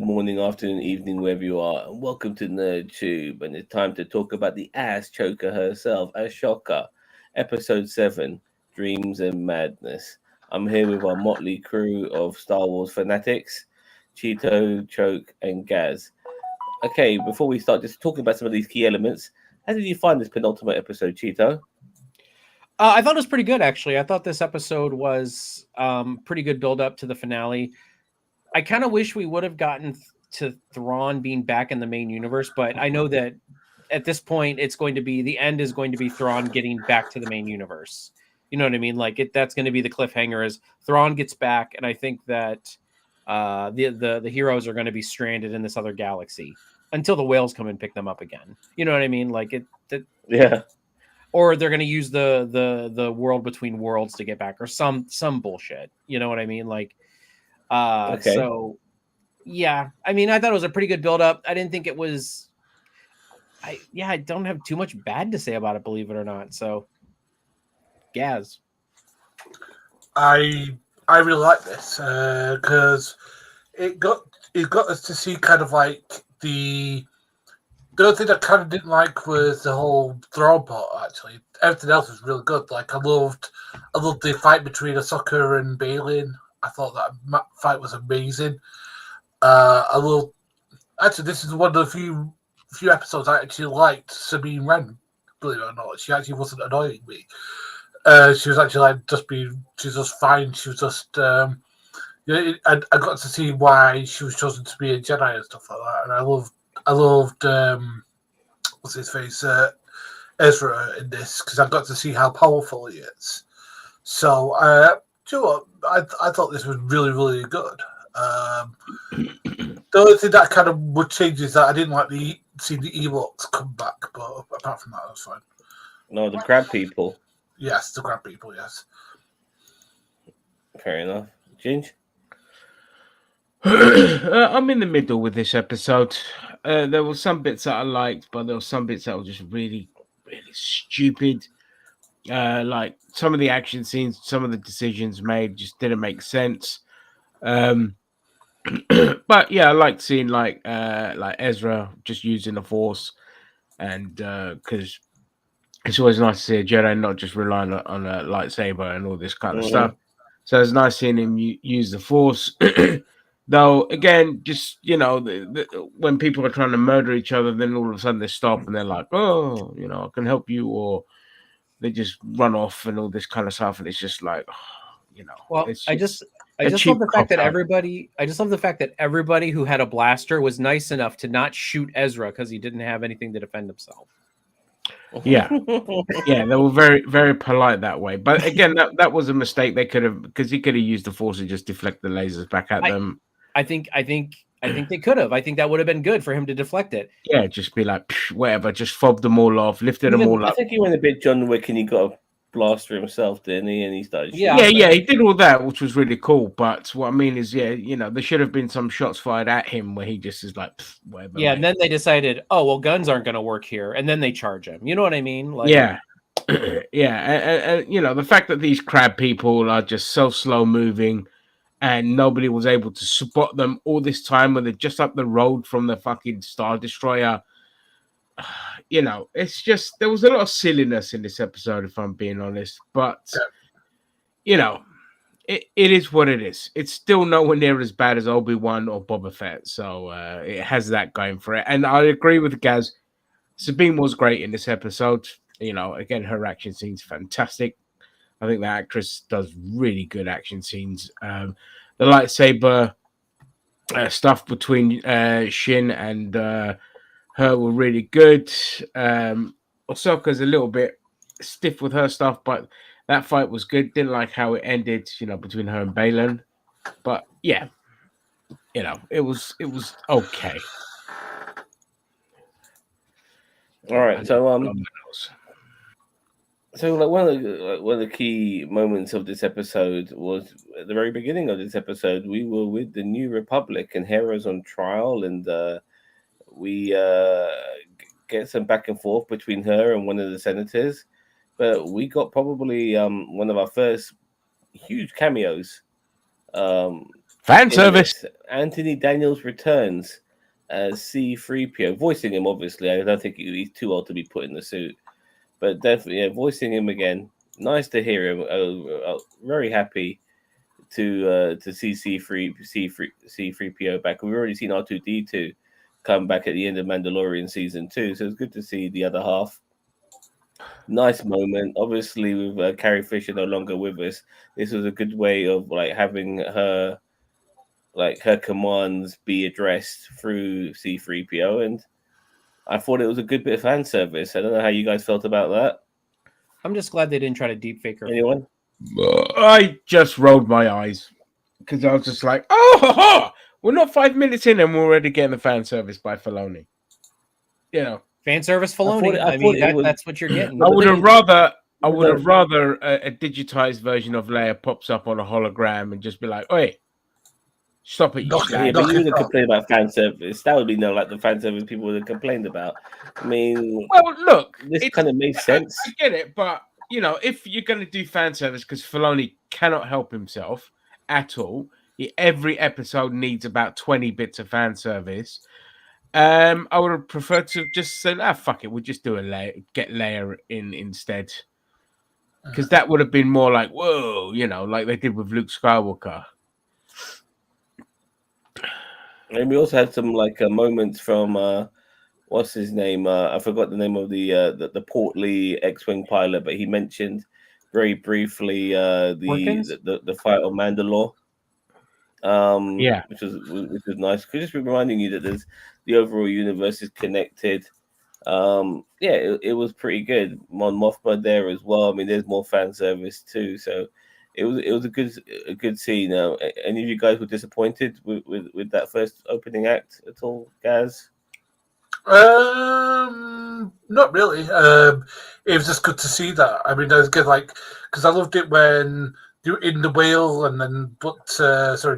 morning, afternoon, evening, wherever you are, and welcome to NerdTube. And it's time to talk about the ass choker herself, Ashoka, Episode 7, Dreams and Madness. I'm here with our motley crew of Star Wars fanatics, Cheeto, Choke, and Gaz. Okay, before we start just talking about some of these key elements, how did you find this penultimate episode, Cheeto? I thought it was pretty good, actually. I thought this episode was pretty good build up to the finale. I kind of wish we would have gotten to Thrawn being back in the main universe, but I know that at this point, it's going to be the end is going to be Thrawn getting back to the main universe. You know what I mean? Like that's going to be the cliffhanger as Thrawn gets back, and I think that the heroes are going to be stranded in this other galaxy until the whales come and pick them up again. You know what I mean? Like Yeah. or they're going to use the world between worlds to get back, or some bullshit. You know what I mean? Like, Okay. so yeah, I mean, I thought it was a pretty good build up. I didn't think it was. I don't have too much bad to say about it, believe it or not. So, Gaz. I I really like this because it got it got us to see kind of like the other thing I kind of didn't like was the whole throne part. Actually, everything else was really good. Like I loved the fight between Ahsoka and Balin. I thought that fight was amazing. I love actually this is one of the few episodes I actually liked Sabine Wren. Believe it or not, she actually wasn't annoying me. She was actually like she was just fine. She was just I got to see why she was chosen to be a Jedi and stuff like that. And I loved what's his face Ezra in this because I got to see how powerful he is. So do you know what? I thought this was really really good. The only thing that kind of would change is that I didn't like the see the Ewoks come back, but apart from that, it was fine. No, the crab people. Yes, the Grand people, yes. Fair enough. Ginge? I'm in the middle with this episode. There were some bits that I liked, but there were some bits that were just really, really stupid. Like some of the action scenes, some of the decisions made just didn't make sense. Um, but yeah, I like seeing like Ezra just using the Force, and because it's always nice to see a Jedi not just relying on a lightsaber and all this kind of Mm-hmm. stuff. So it's nice seeing him use the Force. Though, again, just when people are trying to murder each other, then all of a sudden they stop and they're like, "Oh, I can help you," or they just run off and all this kind of stuff, and it's just like, Well, it's I just just I a just love cheap the fact cop that out. everybody who had a blaster was nice enough to not shoot Ezra because he didn't have anything to defend himself. Yeah, yeah, they were very, very polite that way. But again, that was a mistake. They could have because he could have used the Force to just deflect the lasers back at I them. I think they could have. I think that would have been good for him to deflect it. Yeah, just be like, "Psh, whatever, just fob them all off, lifted them all I up. think he went a bit John Wick and he got a blaster himself, didn't he? And he started Yeah. Yeah, shooting yeah, them. he did all that, which was really cool. But what I mean is, yeah, there should have been some shots fired at him where he just is like, "Pff, whatever, Yeah, and mate." then they decided, oh well, guns aren't going to work here, and then they charge him. You know what I mean? Like, Yeah, yeah, and the fact that these crab people are just so slow moving, and nobody was able to spot them all this time when they're just up the road from the fucking Star Destroyer. It's just there was a lot of silliness in this episode, if I'm being honest. But you know, it is what it is. It's still nowhere near as bad as Obi-Wan or Boba Fett, so it has that going for it. And I agree with Gaz. Sabine was great in this episode. Again, her action scenes fantastic. I think the actress does really good action scenes. The lightsaber stuff between Shin and her were really good. Ahsoka's a little bit stiff with her stuff, but that fight was good. Didn't like how it ended, between her and Balin. But yeah, it was okay. All right. And So like one of the key moments of this episode was at the very beginning of this episode. We were with the New Republic and Hera's on trial, and we get some back and forth between her and one of the senators. But we got probably one of our first huge cameos um, Fan service. Anthony Daniels returns as C-3PO, voicing him. Obviously, I don't think he's too old to be put in the suit, but definitely, voicing him again. Nice to hear him. Very happy to see C-3PO back. We've already seen R2-D2 come back at the end of Mandalorian season 2, so it's good to see the other half. Nice moment. Obviously, with Carrie Fisher no longer with us, this was a good way of having her commands be addressed through C-3PO, and I thought it was a good bit of fan service. I don't know how you guys felt about that. I'm just glad they didn't try to deepfake her. Anyone? I just rolled my eyes because I was just like, oh, we're not 5 minutes in and we're already getting the fan service by Filoni. You know, fan service Filoni. I mean, that's what you're getting. I would have rather a digitized version of Leia pops up on a hologram and just be like, "Oi, stop it!" You but you would have complained about fan service. That would be the fan service people would have complained about. I mean, well, look, this kind of makes sense. I get it, but if you're going to do fan service, because Filoni cannot help himself at all, every episode needs about 20 bits of fan service. I would have preferred to just say, fuck it, we'll just do get Leia in instead. Because that would have been more like, whoa, like they did with Luke Skywalker. And we also had some moments from what's his name? I forgot the name of the portly X-wing pilot, but he mentioned very briefly the fight on Mandalore. Which was nice. Could just be reminding you that the overall universe is connected. It was pretty good. Mon Mothma there as well. I mean, there's more fan service too, so it was a good scene. Any of you guys were disappointed with that first opening act at all, Gaz? Not really. It was just good to see that. I mean, I was good, because I loved it when in the whale, and then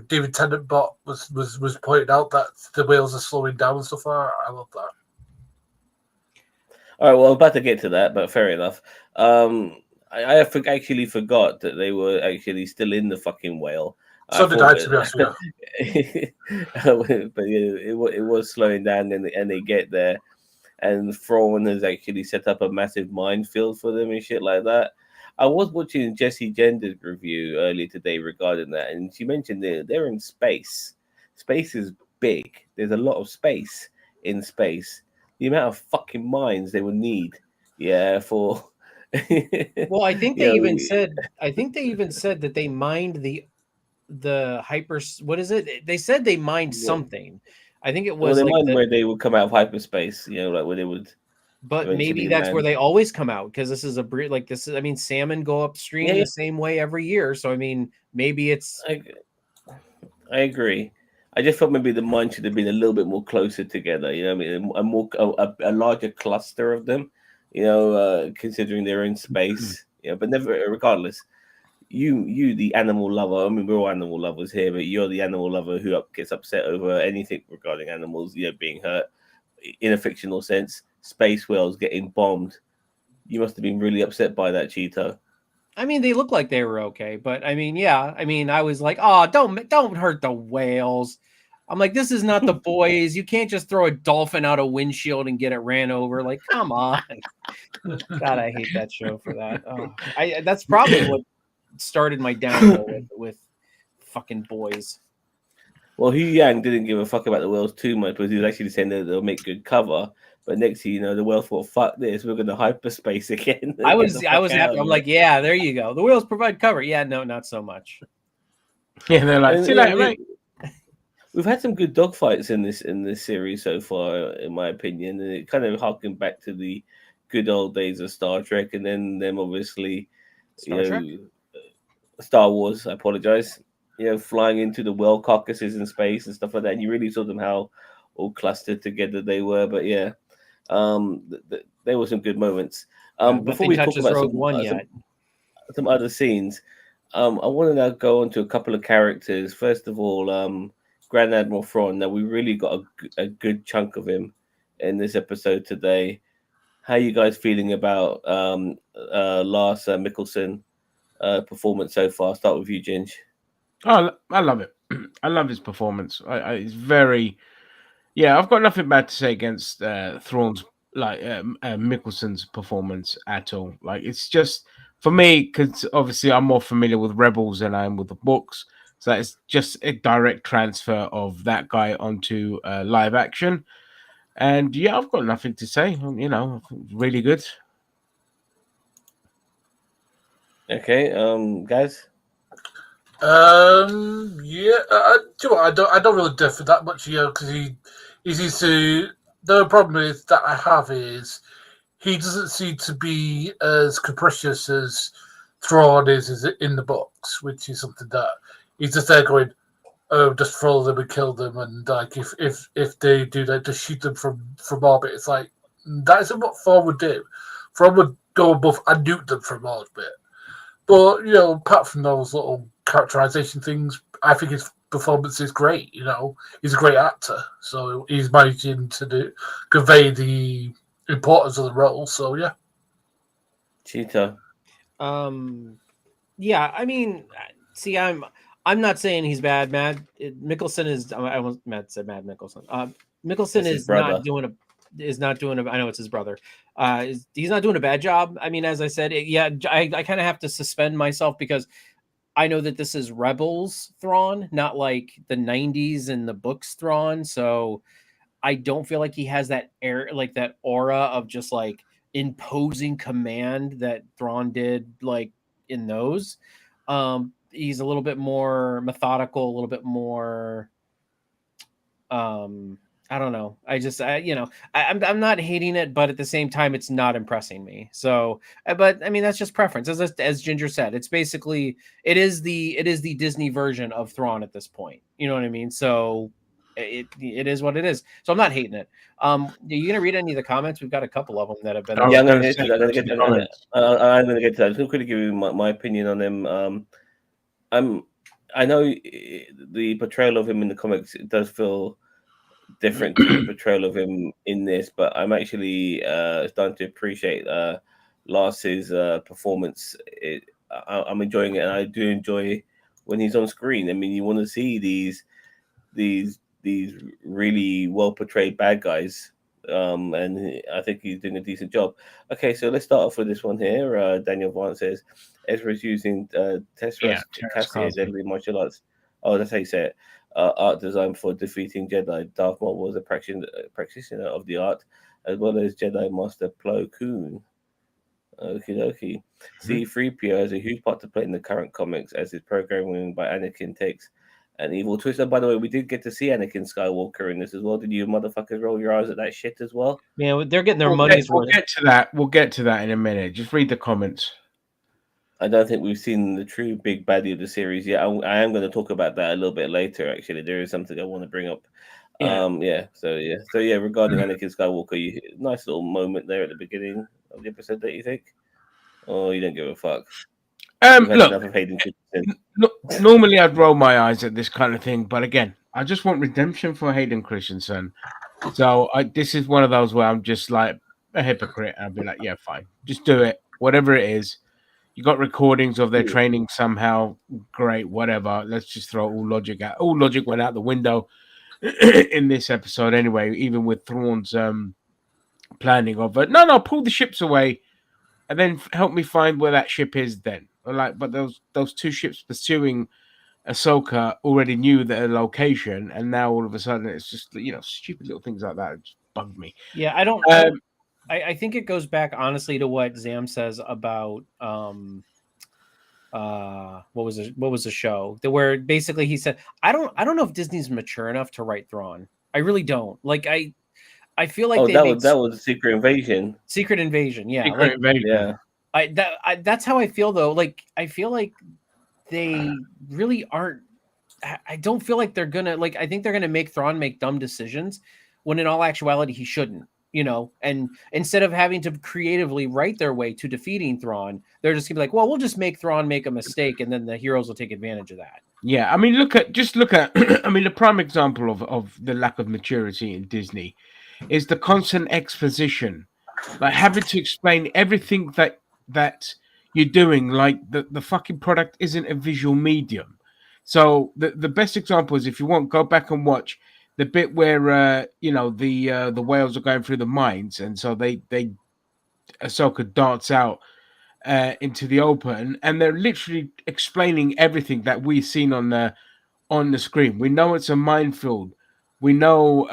David Tennant was pointing out that the whales are slowing down and stuff like that. I love that. All right, well, I'm about to get to that, but fair enough. I actually forgot that they were actually still in the fucking whale. So did I, to be honest with you. But it was slowing down, and they get there, and Thrawn has actually set up a massive minefield for them and shit like that. I was watching Jessie Gender's review earlier today regarding that, and she mentioned they're in space. Space is big. There's a lot of space in space. The amount of fucking mines they would need, for. Well, I think they even said that they mined the hyper. What is it? They said they mined something. I think it was where they would come out of hyperspace. Where they would. But maybe that's where they always come out, because this is I mean, salmon go upstream the same way every year. So I mean, maybe it's. I agree. I just thought maybe the mine should have been a little bit more closer together. I mean, a larger cluster of them. Considering they're in space. But never, regardless. You, the animal lover. I mean, we're all animal lovers here, but you're the animal lover who gets upset over anything regarding animals, being hurt in a fictional sense. Space whales getting bombed. You must have been really upset by that, Cheeto. I mean, they look like they were okay, but I mean, I was like, oh, don't hurt the whales. I'm like, this is not The Boys. You can't just throw a dolphin out a windshield and get it ran over. Like, come on. God, I hate that show for that. Oh, that's probably what started my downhill with fucking Boys. Well, Hugh Yang didn't give a fuck about the whales too much, because he was actually saying that they'll make good cover. But next thing you know, the whales thought, fuck this, we're going to hyperspace again. I was happy. I'm like, yeah, there you go. The whales provide cover. Yeah, no, not so much. Yeah, they're like, see that, right? We've had some good dogfights in this series so far, in my opinion, and it kind of harkened back to the good old days of Star Trek, and then them obviously, Star Wars. I apologize. Flying into the whale carcasses in space and stuff like that. And you really saw them how all clustered together they were. But yeah, there were some good moments. Before we talk about some other scenes, I want to now go on to a couple of characters. First of all, Grand Admiral Thrawn. Now we really got a good chunk of him in this episode today. How are you guys feeling about Lars Mikkelsen performance so far? Start with you, Ginge. Oh, I love it. I love his performance. It's very, yeah. I've got nothing bad to say against Thrawn's Mickelson's performance at all. Like it's just for me because obviously I'm more familiar with Rebels than I am with the books, so it's just a direct transfer of that guy onto live action. And yeah, I've got nothing to say. You know, really good. Okay, guys. Yeah. Do you know what? I don't really differ that much, because he's used to. The problem is that I have is he doesn't seem to be as capricious as Thrawn is in the books, which is something that he's just there going, "Oh, just throw them and kill them," and like if they do that, just shoot them from orbit. It's like that isn't what Thrawn would do. Thrawn would go above and nuke them from orbit. But apart from those little characterization things, I think his performance is great. He's a great actor, so he's managing to convey the importance of the role. So yeah, Cheetah. Yeah, I mean, see, I'm not saying he's bad. Mickelson is. I almost said Mad Mickelson. Mickelson is not doing a. I know it's his brother. He's not doing a bad job. I mean, as I said, I kind of have to suspend myself because I know that this is Rebels Thrawn, not like the 90s and the books Thrawn. So I don't feel like he has that air, like that aura of just like imposing command that Thrawn did, like in those. He's a little bit more methodical, a little bit more. I don't know. I'm not hating it, but at the same time, it's not impressing me. So, but I mean, that's just preference. As Ginger said, it is the Disney version of Thrawn at this point. You know what I mean? So it is what it is. So I'm not hating it. Are you gonna read any of the comments? We've got a couple of them that have been. Yeah, I'm gonna get to that. I'm going to give you my opinion on him. I know the portrayal of him in the comics does feel different to the portrayal of him in this, but I'm actually starting to appreciate Lars's performance. I'm enjoying it, and I do enjoy when he's on screen. I mean, you want to see these really well portrayed bad guys, and I think he's doing a decent job. Okay, so let's start off with this one here. Daniel Vaughn says Ezra's using Tessera's Cassia deadly martial arts. Oh, that's how you say it. Art design for defeating Jedi. Darth Maul was a practitioner of the art, as well as Jedi Master Plo Koon. Okie dokie. C-3PO has a huge part to play in the current comics, as his programming by Anakin takes an evil twist. And by the way, we did get to see Anakin Skywalker in this as well. Did you motherfuckers roll your eyes at that shit as well? Yeah, they're getting their money's worth. We'll get to that. We'll get to that in a minute. Just read the comments. I don't think we've seen the true big baddie of the series yet. I am going to talk about that a little bit later. Actually, there is something I want to bring up. So regarding Anakin Skywalker, nice little moment there at the beginning of the episode. That you think? Oh, you don't give a fuck. Look, normally I'd roll my eyes at this kind of thing, but again, I just want redemption for Hayden Christensen. So this is one of those where I'm just like a hypocrite. I'll be like, yeah, fine, just do it, whatever it is. You got recordings of their training somehow. Great, whatever. Let's just throw all logic out. All logic went out the window in this episode anyway, even with Thrawn's planning of it. No, pull the ships away and then help me find where that ship is then. But those two ships pursuing Ahsoka already knew their location, and now all of a sudden it's just, stupid little things like that. It just bugged me. Yeah, I don't I think it goes back honestly to what Zam says about what was the show where basically he said I don't know if Disney's mature enough to write Thrawn. I really don't. Like I feel like that was Secret Invasion. Secret Invasion, yeah. Yeah. That's how I feel though. Like I feel like they really aren't. I don't feel like they're gonna I think they're gonna make Thrawn make dumb decisions when in all actuality he shouldn't. And instead of having to creatively write their way to defeating Thrawn, they're just gonna be like, well, we'll just make Thrawn make a mistake, and then the heroes will take advantage of that. Yeah, I mean, look at. I mean, the prime example of the lack of maturity in Disney is the constant exposition, like having to explain everything that you're doing. Like the fucking product isn't a visual medium, So the best example is, if you want, go back and watch the bit where the whales are going through the mines, and so they Ahsoka darts out into the open, and they're literally explaining everything that we've seen on the screen. We know it's a minefield. We know,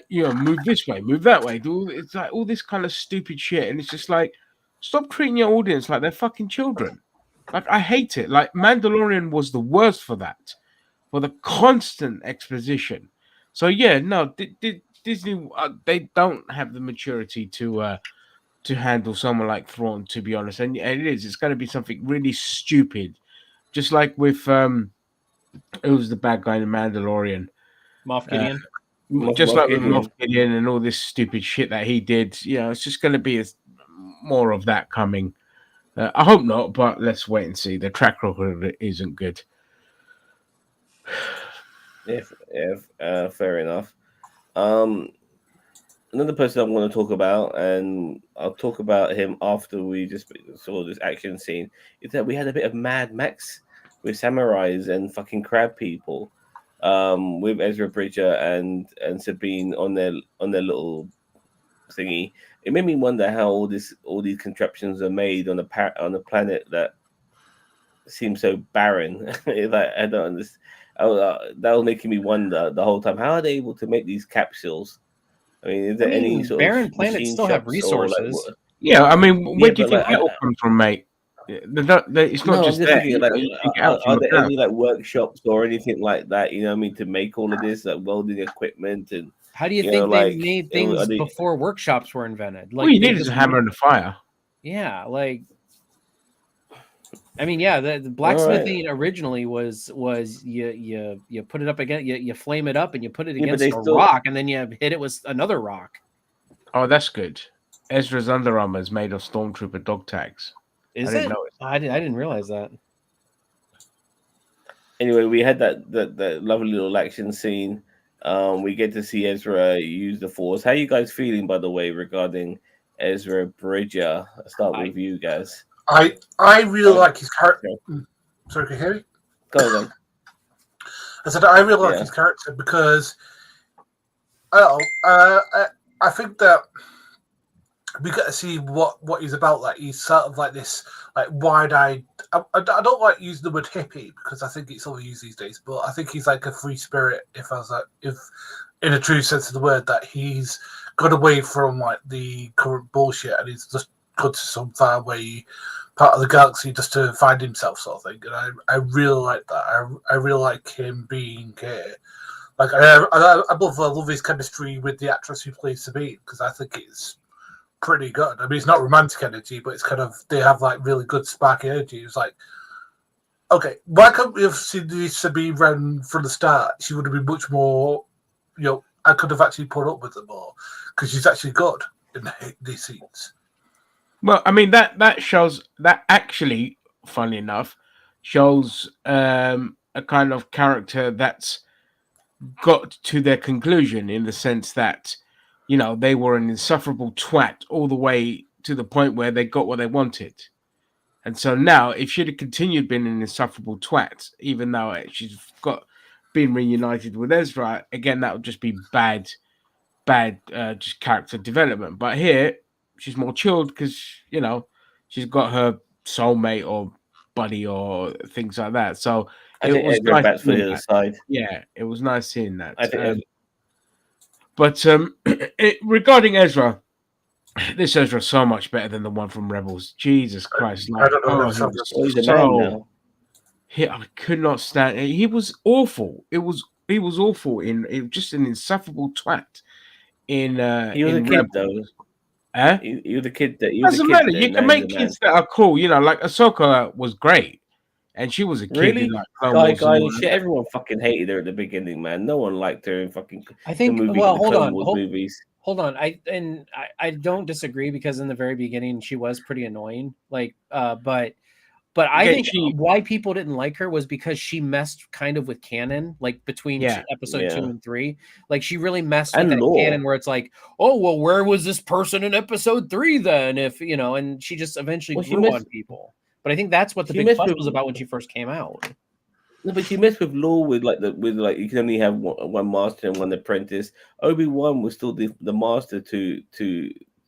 move this way, move that way. It's like all this kind of stupid shit, and it's just like, stop treating your audience like they're fucking children. Like, I hate it. Like, Mandalorian was the worst for that, for the constant exposition. So yeah, no, Disney, they don't have the maturity to handle someone like Thrawn, to be honest. And it's going to be something really stupid, just like with who was the bad guy in the Mandalorian, Moff Gideon. just Moff like with Gideon. Moff Gideon and all this stupid shit that he did. It's just going to be more of that coming. I hope not, but let's wait and see. The track record isn't good. If fair enough. Another person I want to talk about, and I'll talk about him after we just saw this action scene, is that we had a bit of Mad Max with samurais and fucking crab people, with Ezra Bridger and Sabine on their little thingy. It made me wonder how all these contraptions are made on a planet that seems so barren. Like, I don't understand. That was making me wonder the whole time, how are they able to make these capsules? I mean, is there any sort barren of planets machine still have shops or, resources? Yeah, I mean, where do you but think that will come from, mate? It's not just that. thinking, like, You take it out from are the there ground. any like workshops or anything like that? You know what I mean, to make all of this, like welding equipment and How do you you think know, they like, made are things they- before workshops were invented? Like, All you they need is just a hammer and a fire. Yeah, like, I mean, yeah, the blacksmithing originally was you put it up again, you flame it up and you put it Yeah, but against they a still- rock, and then you hit it with another rock. Oh, that's good. Ezra's Under Armour is made of Stormtrooper dog tags. Is I didn't it? know it. I didn't realize that. Anyway, we had that lovely little action scene. We get to see Ezra use the Force. How you guys feeling, by the way, regarding Ezra Bridger? I'll start with you guys. I really like his character. Sorry, can you hear me? Go on. I said I really like Yeah. his character because I think that we get to see what he's about. Like, he's sort of like this, like, wide-eyed. I don't like using the word hippie because I think it's overused these days. But I think he's like a free spirit. If in a true sense of the word, that he's got away from like the current bullshit and he's just gone to some far away part of the galaxy just to find himself, sort of thing. And I really like that. I really like him being here. Like, I love his chemistry with the actress who plays Sabine, because I think it's pretty good. I mean, it's not romantic energy, but it's kind of, they have like really good sparky energy. It's like, okay, why can't we have seen this Sabine run from the start? She would have been much more, I could have actually put up with her more, because she's actually good in these scenes. Well, I mean, that shows, that actually, funny enough, shows a kind of character that's got to their conclusion, in the sense that, they were an insufferable twat all the way to the point where they got what they wanted. And so now, if she'd have continued being an insufferable twat, even though she's been reunited with Ezra, again, that would just be bad just character development. But here, she's more chilled because, she's got her soulmate or buddy or things like that. So I think Edgar bats for the other side. Yeah, it was nice seeing that. I think but regarding Ezra, this Ezra's so much better than the one from Rebels. Jesus Christ! I don't know. he's a man now. I could not stand. He was awful. He was awful just an insufferable twat. He was in a kid Rebels. though. Eh? He was a kid. That Doesn't matter. You can make kids that are cool. Like Ahsoka was great, and she was a kid. Really? In, like, Clone Wars Guy and all and that. shit. Everyone fucking hated her at the beginning, man. No one liked her in fucking. I think. the movie, Well, the hold Clone on. Wars movies. Hold on. I don't disagree, because in the very beginning she was pretty annoying. Like, but I Again, think why people didn't like her was because she messed kind of with canon, like between episode 2 and 3. Like, she really messed with that canon where it's like, oh, well, where was this person in episode 3 then? If and she just eventually grew on people. But I think that's what the big fuss was about when she first came out. No, but you mess with law with like you can only have one master and one apprentice. Obi-Wan was still the master to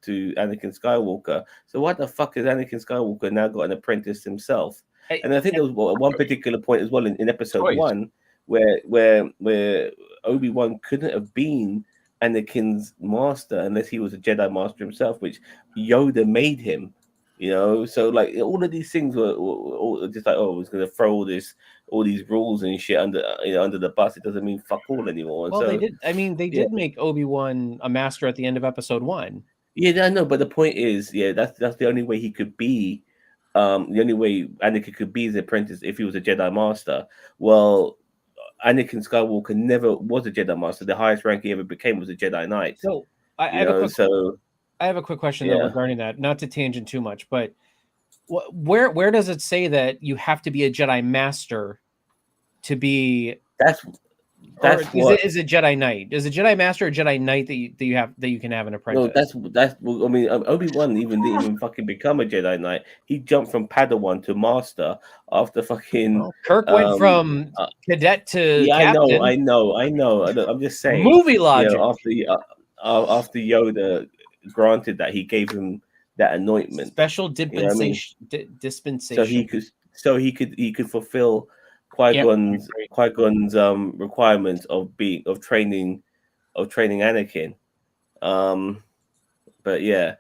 Anakin Skywalker. So why the fuck has Anakin Skywalker now got an apprentice himself? And I think there was one particular point as well in episode Toys. 1 where Obi-Wan couldn't have been Anakin's master unless he was a Jedi master himself, which Yoda made him. So like all of these things were all just like, oh, I was going to throw all these rules and shit under the bus. It doesn't mean fuck all anymore. And Well, so, they did. I mean, they did make Obi-Wan a master at the end of episode 1. Yeah, I know, but the point is, that's the only way he could be. The only way Anakin could be his apprentice if he was a Jedi master. Well, Anakin Skywalker never was a Jedi master. The highest rank he ever became was a Jedi Knight. So I have a quick question though regarding that. Not to tangent too much, but where does it say that you have to be a Jedi master to be? Is it Jedi Knight? Is it Jedi Master or Jedi Knight that you can have an apprentice? No, that's. I mean, Obi-Wan didn't even fucking become a Jedi Knight. He jumped from Padawan to Master after fucking. Well, Kirk went from cadet to captain. I know. I'm just saying. Movie logic. After Yoda granted that, he gave him that anointment, special dispensation. Dispensation. So he could fulfill Qui-Gon's requirements of training Anakin. But yeah,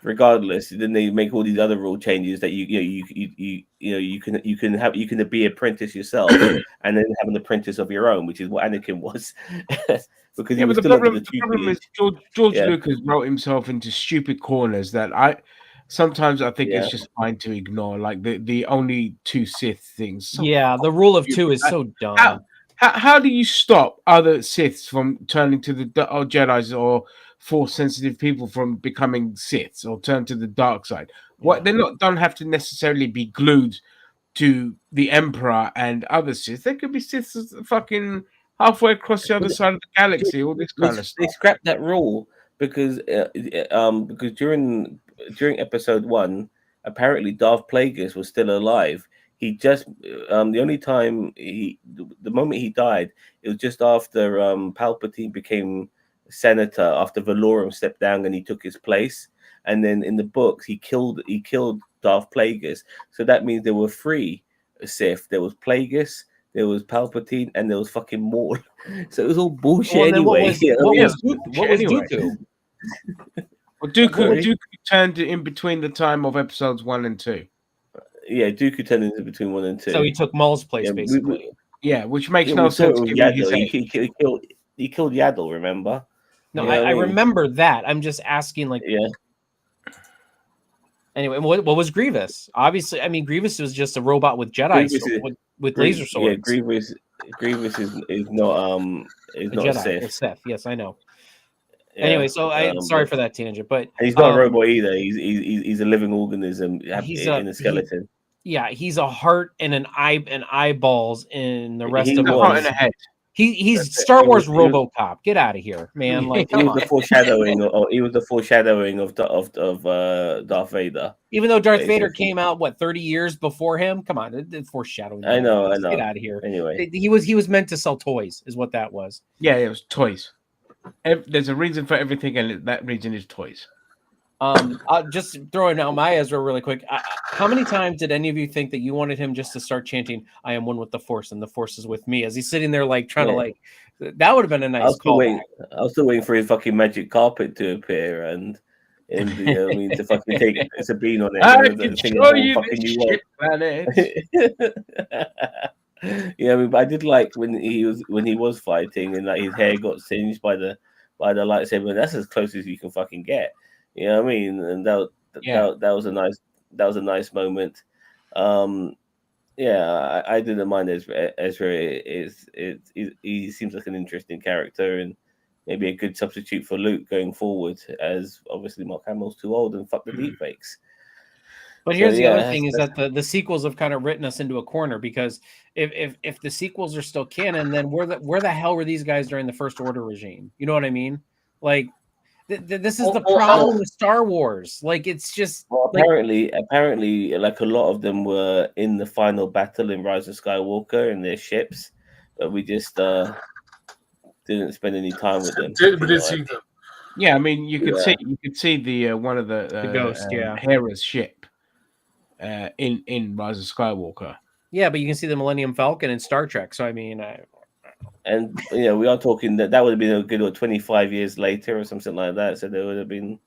regardless, then they make all these other rule changes that you can be apprentice yourself and then have an apprentice of your own, which is what Anakin was. Because but the problem is George Lucas wrote himself into stupid corners that I think it's just fine to ignore, like the only two Sith things. The rule of two is so dumb. How do you stop other Siths from turning to the Jedis or Force sensitive people from becoming Siths or turn to the dark side? What don't have to necessarily be glued to the Emperor and other Siths. They could be Siths fucking halfway across the other side of the galaxy. All this kind of stuff. They scrapped that rule because during episode 1, apparently Darth Plagueis was still alive. He just the moment he died, it was just after Palpatine became senator, after Valorum stepped down and he took his place. And then in the books, he killed Darth Plagueis. So that means there were 3 Sith. There was Plagueis, there was Palpatine, and there was fucking Maul. So it was all bullshit anyway. What was Dooku? Well, Dooku turned in between the time of episodes 1 and 2. Yeah, Dooku turned into between 1 and 2. So he took Maul's place, basically. Which makes no sense. He killed Yaddle, remember? No, I remember that. I'm just asking, like... Yeah. Anyway, what was Grievous? Obviously, I mean, Grievous was just a robot with Jedi with laser swords. Yeah, Grievous is not a Sith. It's Sith. Yes, I know. Yeah, anyway, so I'm sorry for that tangent, but he's not a robot either. He's a living organism in a skeleton. He's a heart and an eye and eyeballs in the rest of the heart and a head. He's Star Wars RoboCop. Get out of here, man! Like he was the foreshadowing of Darth Vader. Even though Darth Vader came out 30 years before him. Come on, foreshadowing. I know. Get out of here. Anyway, he was meant to sell toys, is what that was. Yeah, it was toys. There's a reason for everything, and that reason is toys. I'll just throwing out my Ezra really quick. How many times did any of you think that you wanted him just to start chanting, "I am one with the Force, and the Force is with me"? As he's sitting there, like trying to that would have been a nice call. I was still waiting for his fucking magic carpet to appear and to fucking take Sabine on it. I can show you this shit planet. Yeah, I mean, but I did like when he was fighting and like his hair got singed by the lightsaber. That's as close as you can fucking get. You know what I mean? And that was a nice moment. I didn't mind Ezra. He seems like an interesting character and maybe a good substitute for Luke going forward, as obviously Mark Hamill's too old and fuck the deepfakes. But here's the other thing is that the sequels have kind of written us into a corner, because if the sequels are still canon, then where the hell were these guys during the First Order regime? You know what I mean? Like, This is the problem with Star Wars. Like, it's just apparently, like a lot of them were in the final battle in Rise of Skywalker in their ships, but we just didn't spend any time with them. We didn't see them. Yeah, I mean, you could see the one of the Ghost, Hera's ship in Rise of Skywalker. Yeah, but you can see the Millennium Falcon in Star Trek. So I mean, and we are talking that would have been a good 25 years later or something like that. So they would have been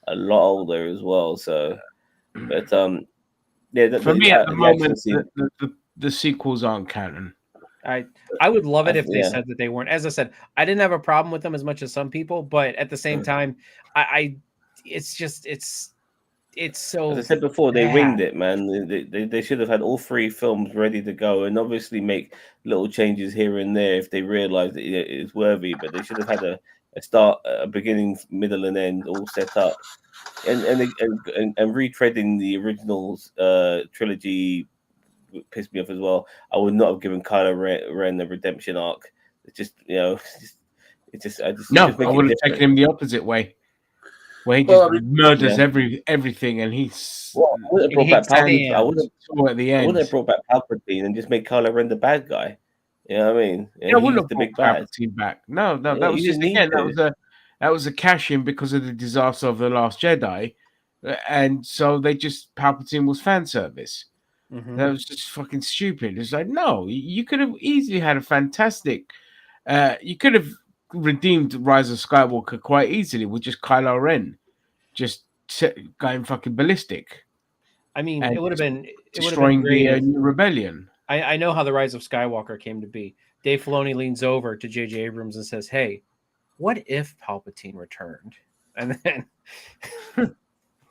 a lot older as well. So, but for me at the moment, the sequels aren't canon. I would love it if they said that they weren't. As I said, I didn't have a problem with them as much as some people, but at the same time, it's so. As I said before, they winged it, man. They should have had all 3 films ready to go, and obviously make little changes here and there if they realize that it's worthy. But they should have had a start, a beginning, middle, and end all set up, and retreading the original trilogy pissed me off as well. I would not have given Kylo Ren the redemption arc. It's just, I would have taken him the opposite way, where he just murders everything, and he's. I would have brought back Palpatine. I would have brought back Palpatine and just made Kylo Ren the bad guy. You know what I mean? I wouldn't have brought Palpatine back. No, that was just that was a cash in because of the disaster of The Last Jedi, and so Palpatine was fan service. Mm-hmm. That was just fucking stupid. It's like, no, you could have easily had a fantastic. You could have redeemed Rise of Skywalker quite easily with just Kylo Ren, just going fucking ballistic. I mean, it would have been destroying the new rebellion. I know how the Rise of Skywalker came to be. Dave Filoni leans over to J.J. Abrams and says, "Hey, what if Palpatine returned?" And then,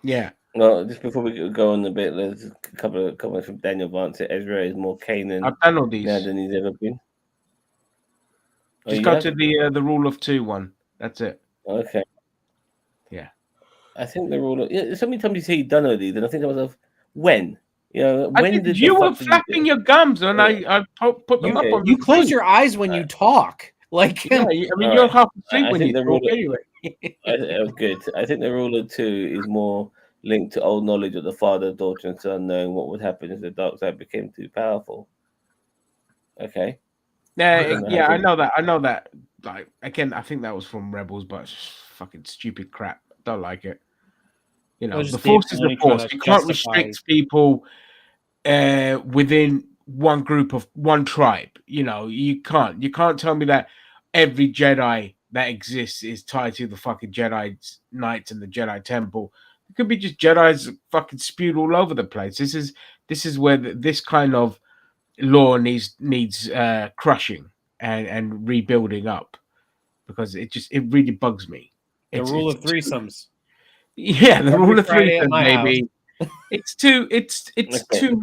yeah. Well, just before we go on a bit, there's a couple of comments from Daniel Vance. Ezra is more Kanan now than he's ever been. Just go to the rule of 2 one. That's it. Okay. Yeah. I think the rule of so many times you say you've done all these, and I think to myself, when? When did you were flapping your gums and I put them up on you close your eyes when you talk. Like I mean you're half asleep when you talk anyway. Good. I think the rule of 2 is more linked to old knowledge of the father, daughter, and son, knowing what would happen if the dark side became too powerful. Okay. Yeah, I know that. Like, again, I think that was from Rebels, but it's just fucking stupid crap. Don't like it. The Force is the Force. You can't restrict people within one group of one tribe. You can't. You can't tell me that every Jedi that exists is tied to the fucking Jedi Knights and the Jedi Temple. It could be just Jedi's fucking spewed all over the place. This is where this kind of law needs crushing and rebuilding up, because it really bugs me. The rule of threesomes. Yeah, the rule of threesomes, maybe. It's too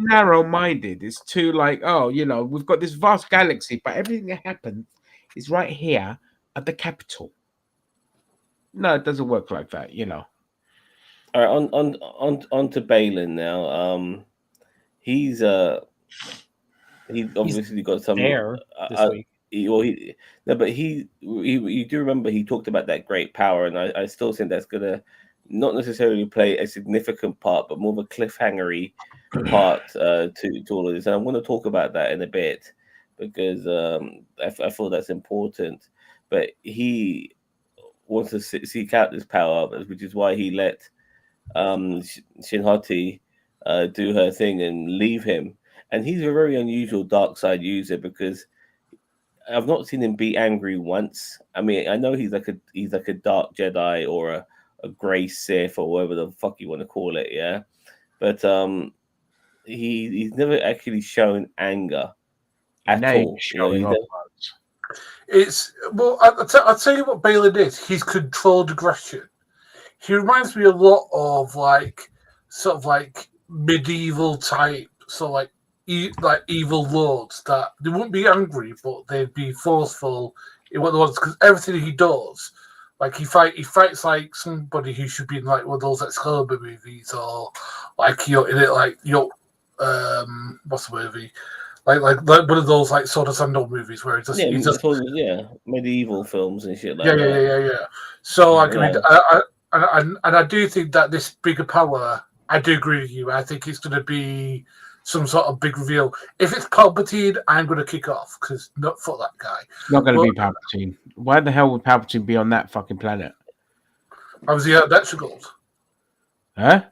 narrow-minded. It's too like, we've got this vast galaxy, but everything that happens is right here at the capital. No, it doesn't work like that, All right, on to Balin now. He's obviously got some there this week. You do remember he talked about that great power, and I still think that's gonna not necessarily play a significant part, but more of a cliffhangery part to all of this. And I'm going to talk about that in a bit because I feel that's important. But he wants to seek out this power, which is why he let Shinhati do her thing and leave him. And he's a very unusual dark side user because I've not seen him be angry once. I mean, I know he's like a dark Jedi or a gray Sith or whatever the fuck you want to call it, yeah. But he's never actually shown anger at all. I'll tell you what Balin is. He's controlled aggression. He reminds me a lot of sort of medieval type, evil lords that they wouldn't be angry, but they'd be forceful in what they want, because everything he does, he fights like somebody who should be in one of those Excalibur movies, or in it what's the movie? like one of those like Sword and Sandal movies where Yeah, he's just it's all, medieval films and shit like yeah, that. yeah. So like, Yeah. and I do think that this bigger power, I do agree with you. I think it's going to be some sort of big reveal. If it's Palpatine, I'm going to kick off because not for that guy. It's not going to be Palpatine. Why the hell would Palpatine be on that fucking planet? I was the extra gold. Huh?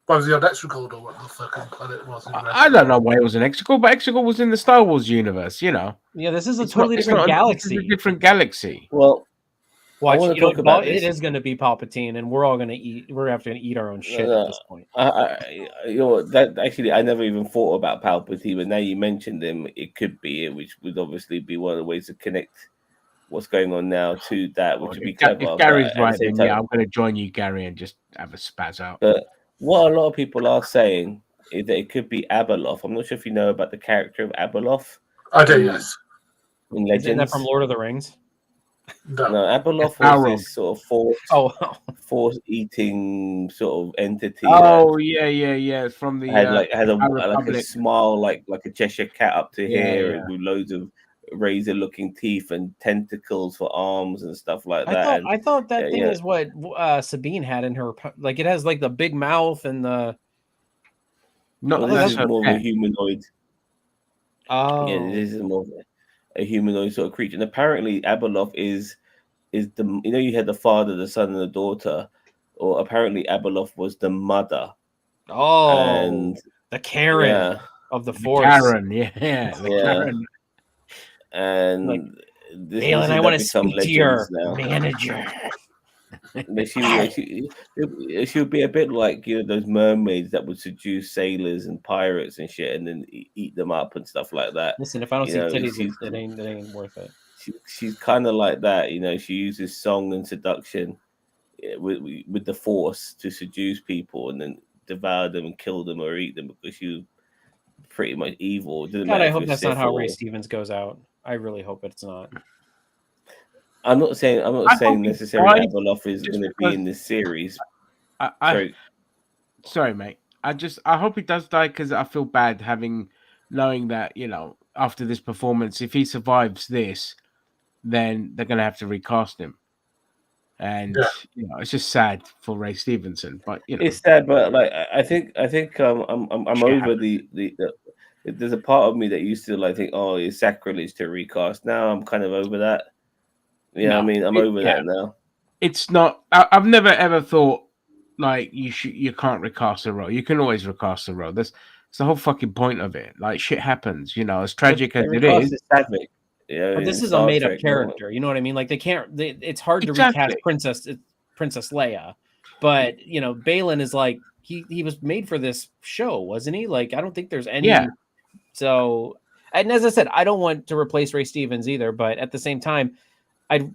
I was the extra gold or what the fucking planet was. I don't know why it was an Exegol, but Exegol was in the Star Wars universe, you know. Yeah, this is a It's totally different galaxy. It's a different galaxy. Well, Watch, want to talk about it this. is going to be Palpatine, and we're all going to eat. We're going to have to eat our own shit at this point. That actually, I never even thought about Palpatine, but now you mentioned him, it could be it, which would obviously be one of the ways to connect what's going on now to that, which would be clever. If Gary's but right, then yeah, I'm going to join you, Gary, and just have a spaz out. But what a lot of people are saying is that it could be Abeloth. I'm not sure if you know about the character of Abeloth. I do, yes. In Legends. Isn't that from Lord of the Rings? No, Abeloth was this sort of force-eating sort of entity. Oh yeah. From the had a smile like a Cheshire cat up to here, and with loads of razor-looking teeth and tentacles for arms and stuff like that. I thought that thing is what Sabine had in her. Like it has like the big mouth and the. No, this is more of a humanoid. Oh, yeah, this is more of a humanoid sort of creature, and apparently Abeloth is the you had the father, the son, and the daughter, or apparently Abeloth was the mother. Oh, and the Karen of the Force. Karen, Karen. And like, Alan, I want to speak to your manager. She would be a bit like those mermaids that would seduce sailors and pirates and shit, and then eat them up and stuff like that. Listen, if I don't see titties, it ain't worth it. She's kind of like that, She uses song and seduction with the Force to seduce people and then devour them and kill them or eat them because she's pretty much evil. God, I hope that's not how Ray Stevens goes out. I really hope it's not. I'm not saying necessarily Abeloth is going to be in this series. Sorry, mate. I hope he does die because I feel bad knowing that after this performance, if he survives this, then they're going to have to recast him, and it's just sad for Ray Stevenson. But it's sad. But like I think I'm over the. There's a part of me that used to think, oh, it's sacrilege to recast. Now I'm kind of over that. Yeah, I'm over that now. It's not. I've never ever thought you can't recast a role. You can always recast a role. That's the whole fucking point of it. Like shit happens, as tragic as it is. Yeah, but this is a made up character. You know what I mean? Like they can't. It's hard to recast Princess Leia, but Balin is like he was made for this show, wasn't he? Like I don't think there's any. Yeah. So, and as I said, I don't want to replace Ray Stevens either, but at the same time, I'd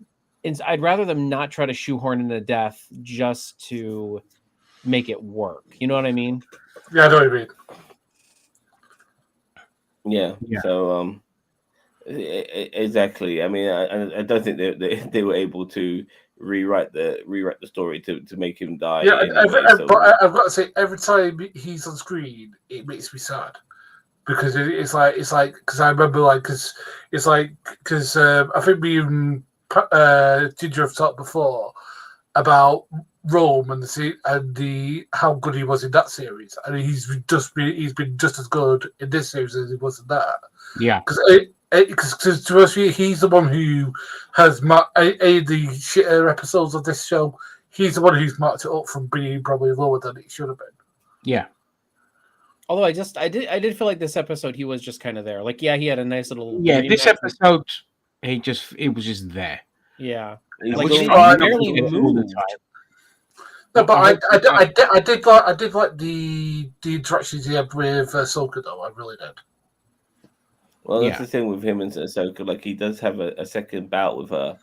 rather them not try to shoehorn into death just to make it work. You know what I mean? Yeah, I know what you mean. Yeah. So, exactly. I mean, I don't think they were able to rewrite the story to make him die. Yeah, but I've got to say, every time he's on screen, it makes me sad. Because it's like because I remember because I think me and Ginger have talked before about Rome and the how good he was in that series, and he's been just as good in this series as he was in that. Yeah, because to us, he's the one who has the shitter episodes of this show. He's the one who's marked it up from being probably lower than it should have been. Yeah. Although I did feel like this episode he was just kind of there. Like, he had a nice little. Yeah, this episode he was just there. Yeah, like he barely even moved. No, but I did like the interactions he had with Ahsoka though. I really did. Well, that's the thing with him and Ahsoka. Like, he does have a second bout with her,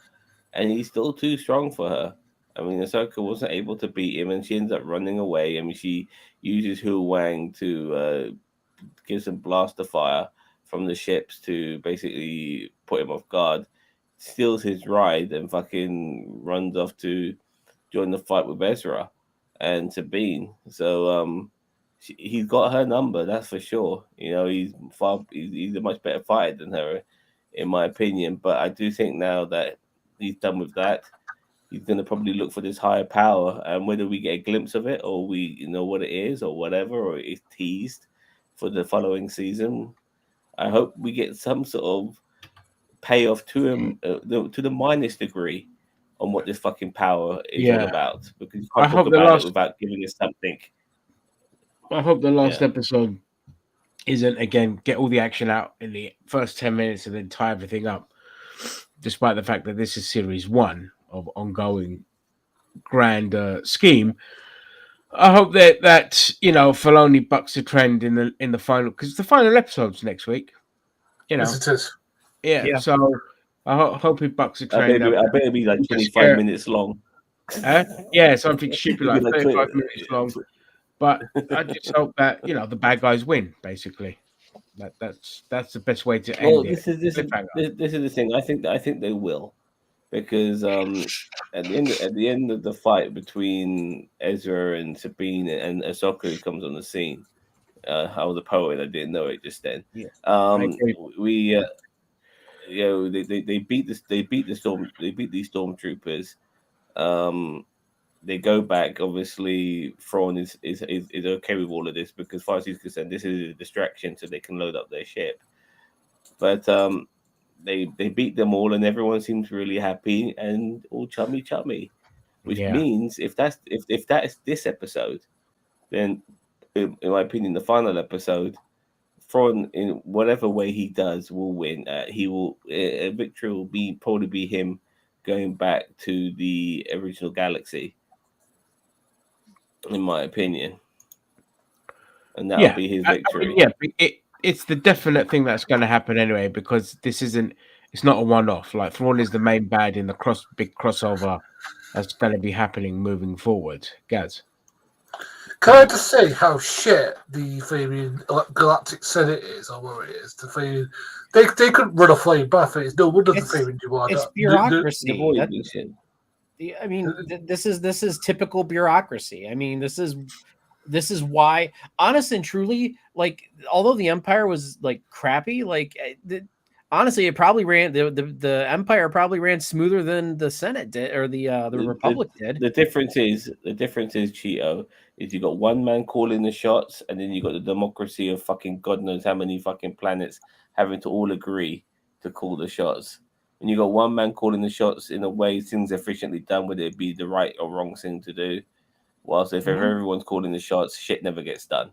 and he's still too strong for her. I mean, Ahsoka wasn't able to beat him, and she ends up running away. I mean, she uses Hu Wang to give some blaster fire from the ships to basically put him off guard, steals his ride, and fucking runs off to join the fight with Ezra and Sabine. So he's got her number, that's for sure. You know, he's a much better fighter than her, in my opinion. But I do think now that he's done with that, he's going to probably look for this higher power, and whether we get a glimpse of it or we know what it is or whatever, or it's teased for the following season. I hope we get some sort of payoff to him, to the minus degree, on what this fucking power is all about. Because you can't talk about it without giving us something. I hope the last episode isn't, again, get all the action out in the first 10 minutes and then tie everything up, despite the fact that this is series 1 of ongoing grand scheme. I hope that Filoni bucks the trend in the final, because the final episode's next week. Yes, it is. Yeah. So I hope he bucks the trend. I bet it'll be like 25 minutes long. Something stupid like 35 minutes long. But I just hope that the bad guys win. Basically, that's the best way to end it. This is the thing. I think they will. Because at the end of the fight between Ezra and Sabine and Ahsoka, who comes on the scene, I was a poet. I didn't know it just then. Yeah. They beat these stormtroopers. They go back. Obviously, Thrawn is okay with all of this because, as far as he's concerned, this is a distraction so they can load up their ship. But They beat them all, and everyone seems really happy and all chummy, which means if that is this episode, then in my opinion, the final episode, Thrawn, in whatever way he does, will win. A victory will probably be him going back to the original galaxy, in my opinion, and that'll be his victory. It's the definite thing that's going to happen anyway, because it's not a one-off. Like, Thrawn is the main bad in the big crossover that's going to be happening moving forward. Gaz? Can I just say how shit the Fabian Galactic Senate is, or where it is? They couldn't run a flame bath. It's no wonder the Fabian do that. It's bureaucracy. I mean, this is typical bureaucracy. I mean, this is why, honest and truly, like, although the Empire was like crappy, like honestly, it probably ran the Empire probably ran smoother than the Senate did, or the Republic did. The difference is Cheeto, is you got one man calling the shots, and then you got the democracy of fucking God knows how many fucking planets having to all agree to call the shots. And you got one man calling the shots in a way things efficiently done, whether it be the right or wrong thing to do. Whilst if everyone's calling the shots, shit never gets done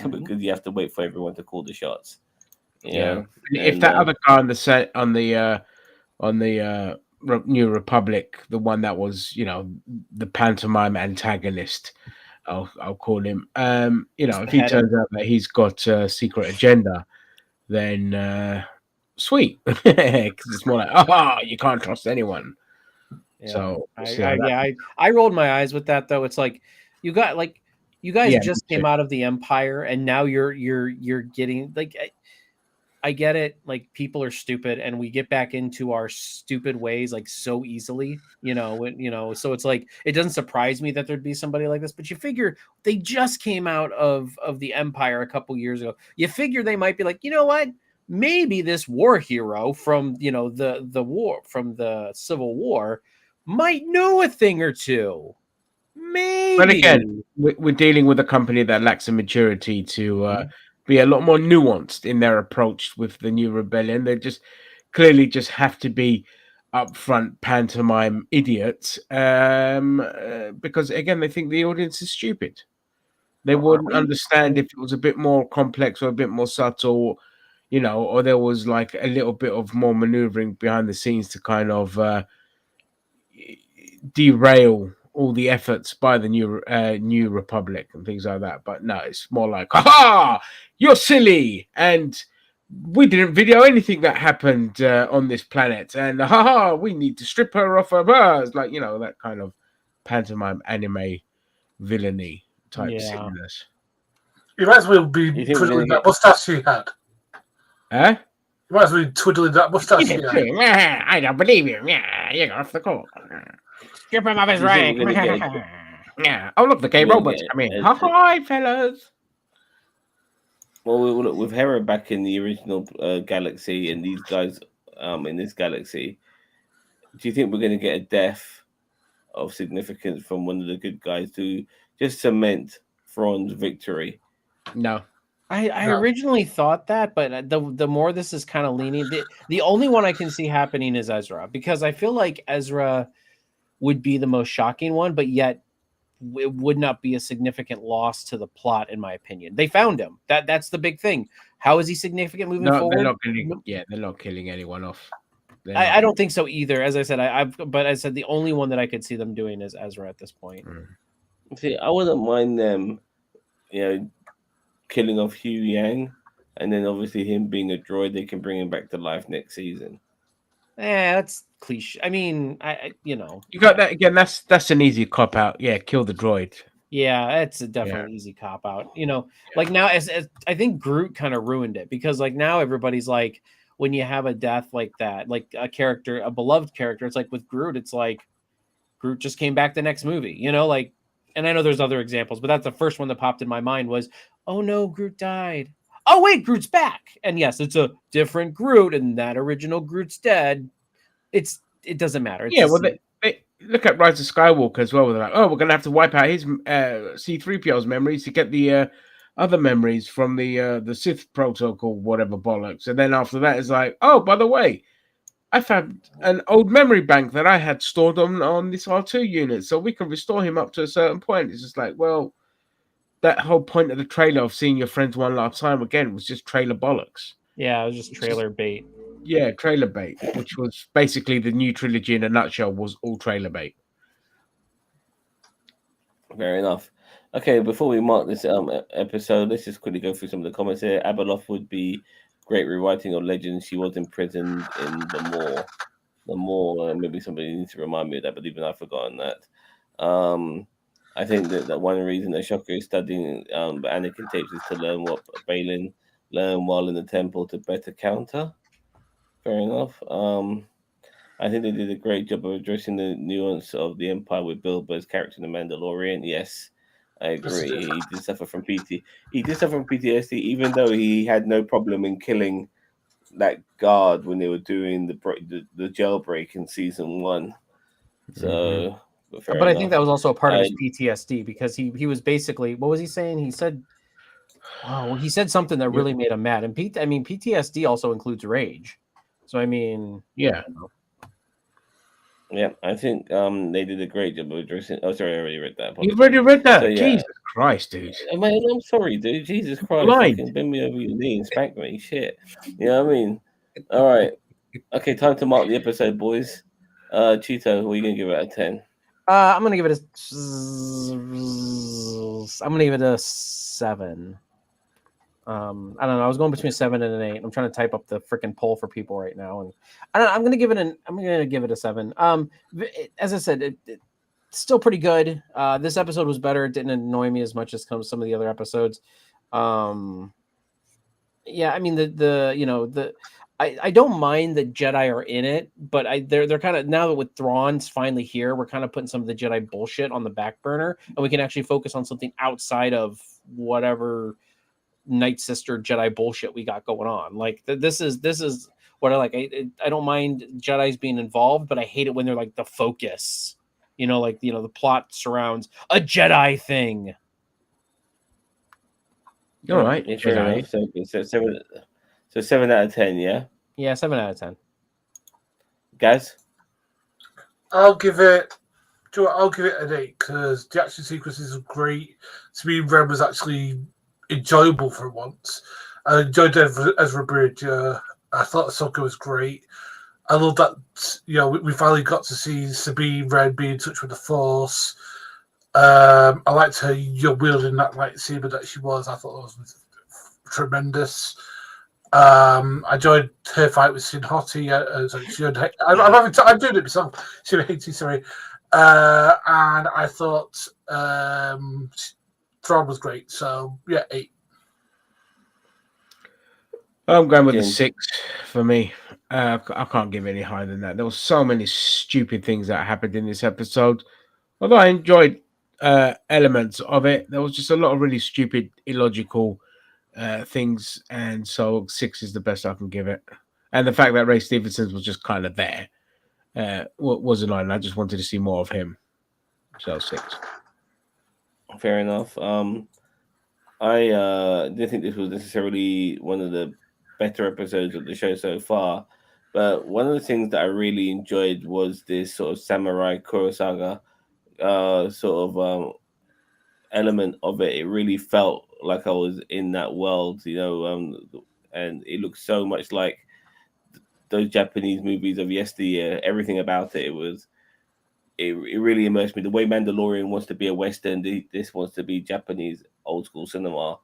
because you have to wait for everyone to call the shots. Yeah. If that other guy on the set on the New Republic, the one that was the pantomime antagonist, I'll call him. If he turns out that he's got a secret agenda, then sweet, because it's more like you can't trust anyone. Yeah. So I rolled my eyes with that, though. It's like you guys just came out of the Empire, and now you're getting like, I get it. Like, people are stupid, and we get back into our stupid ways like so easily, So it's like, it doesn't surprise me that there'd be somebody like this. But you figure they just came out of the Empire a couple years ago. You figure they might be like, you know what? Maybe this war hero from the war, from the Civil War, might know a thing or two. Maybe. But again, we're dealing with a company that lacks a maturity to be a lot more nuanced in their approach with the new rebellion. They just clearly just have to be upfront pantomime idiots, because again, they think the audience is stupid. They wouldn't understand if it was a bit more complex or a bit more subtle, or there was like a little bit of more maneuvering behind the scenes to kind of derail all the efforts by the new Republic and things like that. But no, it's more like, ha, you're silly, and we didn't video anything that happened on this planet, and we need to strip her off her bars, like that kind of pantomime anime villainy type silliness. You might as well be twiddling that mustache he had. Huh? You might as well be twiddling that mustache he had. I don't believe you. Yeah, you got off the court. Strip him of his rank. Yeah. Oh, look, the gay robots come in. Hi, fellas. Well, with Hera back in the original galaxy and these guys in this galaxy, do you think we're going to get a death of significance from one of the good guys to just cement Thrawn's victory? No. I No. originally thought that, but the more this is kind of leaning, the only one I can see happening is Ezra, because I feel like Ezra would be the most shocking one, but yet it would not be a significant loss to the plot, in my opinion. They found him. That's the big thing. How is he significant moving No, forward? they're not killing anyone off. I don't think so either. As I said, but I said the only one that I could see them doing is Ezra at this point. See, I wouldn't mind them, killing off Hugh Yang, and then obviously him being a droid, they can bring him back to life next season. That's cliche. I mean, you got that again. That's an easy cop out. Yeah, kill the droid. Yeah, it's a definitely easy cop out. Like now, as I think Groot kind of ruined it, because like now everybody's like, when you have a death like that, like a beloved character, it's like with Groot, it's like Groot just came back the next movie, like, and I know there's other examples, but that's the first one that popped in my mind was, oh no, Groot died. Oh wait, Groot's back. And yes, it's a different Groot, and that original Groot's dead. It doesn't matter. They look at Rise of Skywalker as well. They're like, oh, we're gonna have to wipe out his C-3PO's memories to get the other memories from the Sith protocol, whatever bollocks. And then after that, it's like, oh, by the way, I found an old memory bank that I had stored on this R2 unit, so we can restore him up to a certain point. It's just like, well, that whole point of the trailer of seeing your friends one last time again was just trailer bollocks. Yeah, it was just trailer bait. Yeah, trailer bait, which was basically the new trilogy in a nutshell, was all trailer bait. Fair enough. Okay, before we mark this episode, let's just quickly go through some of the comments here. Abeloth would be great rewriting of Legends. She was imprisoned in the Maw. Maybe somebody needs to remind me of that, but even I've forgotten that. I think that one reason Ashoka is studying Anakin tapes is to learn what Balin learned while in the temple to better counter. Fair enough. I think they did a great job of addressing the nuance of the Empire with Bilbo's character in The Mandalorian. Yes, I agree. He did suffer from PTSD, even though he had no problem in killing that guard when they were doing the jailbreak in season 1. So, but I think that was also a part of his PTSD, because he was basically, what was he saying? He said, he said something that really made him mad. And PTSD also includes rage. So I mean, yeah. Yeah, I think they did a great job of addressing. Oh, sorry, I already read that. You've already read that? So, yeah. Jesus Christ, dude. I'm sorry, dude. Jesus Christ. Fucking bend me over your knee and spank me. Shit. You know what I mean? All right. Okay, time to mark the episode, boys. Cheeto, what are you going to give it out of 10? I'm going to give it a 7. I don't know. I was going between 7 and an 8. I'm trying to type up the freaking poll for people right now, and I'm going to give it a 7. As I said, it's still pretty good. This episode was better. It didn't annoy me as much as some of the other episodes. Yeah, I mean I don't mind that Jedi are in it, but they're kind of, now that with Thrawn's finally here, we're kind of putting some of the Jedi bullshit on the back burner, and we can actually focus on something outside of whatever Night Sister Jedi bullshit we got going on. Like this is what I like. I don't mind Jedi's being involved, but I hate it when they're like the focus. The plot surrounds a Jedi thing. All right, Jedi. So 7 out of 10, yeah. Yeah, 7 out of 10. Guys, I'll give it an 8 because the action sequences are great. Sabine Wren was actually enjoyable for once. I enjoyed Ezra Bridger. I thought Ahsoka was great. I love that we finally got to see Sabine Wren be in touch with the Force. I liked her wielding that lightsaber that she was. I thought that was tremendous. I enjoyed her fight with Sin Hottie. I'm doing it myself. Sin Hottie, sorry. And I thought Thrawn was great. So yeah, 8. I'm going with a 6 for me. I can't give any higher than that. There were so many stupid things that happened in this episode. Although I enjoyed elements of it, there was just a lot of really stupid, illogical things, and so 6 is the best I can give it. And the fact that Ray Stevenson was just kind of there was annoying. I just wanted to see more of him. So 6. Fair enough. I didn't think this was necessarily one of the better episodes of the show so far, but one of the things that I really enjoyed was this sort of samurai Kurosaga sort of element of it. It really felt like I was in that world, and it looked so much like those Japanese movies of yesteryear. Everything about it, it really immersed me. The way Mandalorian wants to be a Western, this wants to be Japanese old school cinema,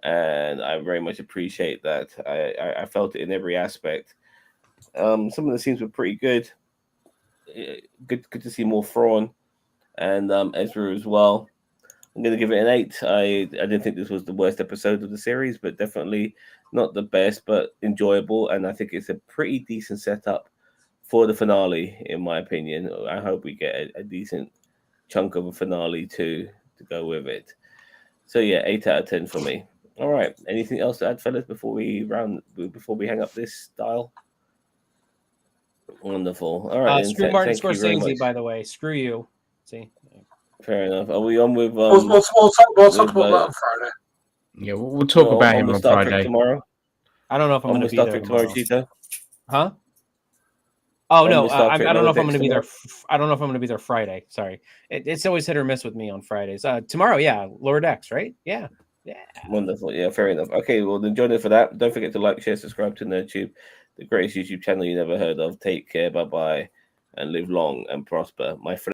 and I very much appreciate that. I felt it in every aspect. Some of the scenes were pretty good. Good to see more Thrawn and Ezra as well. I'm going to give it an 8. I didn't think this was the worst episode of the series, but definitely not the best, but enjoyable. And I think it's a pretty decent setup for the finale, in my opinion. I hope we get a decent chunk of a finale to go with it. So yeah, 8 out of 10 for me. All right. Anything else to add, fellas, before we hang up this dial? Wonderful. All right. Screw Martin Scorsese, by the way. Screw you. See. Fair enough. Are we on with? We'll talk about that on Friday. Yeah, we'll talk about him on Friday. Tomorrow. I don't know if I'm going to be Star there Trek tomorrow, Cheetah. Huh? Oh no, I don't know if I'm going to be there. I don't know if I'm going to be there Friday. Sorry, it's always hit or miss with me on Fridays. Tomorrow, yeah, Lower Decks, right? Yeah. Wonderful. Yeah, fair enough. Okay, well then join us for that. Don't forget to like, share, subscribe to NerdTube, the greatest YouTube channel you never heard of. Take care, bye bye, and live long and prosper, my friend.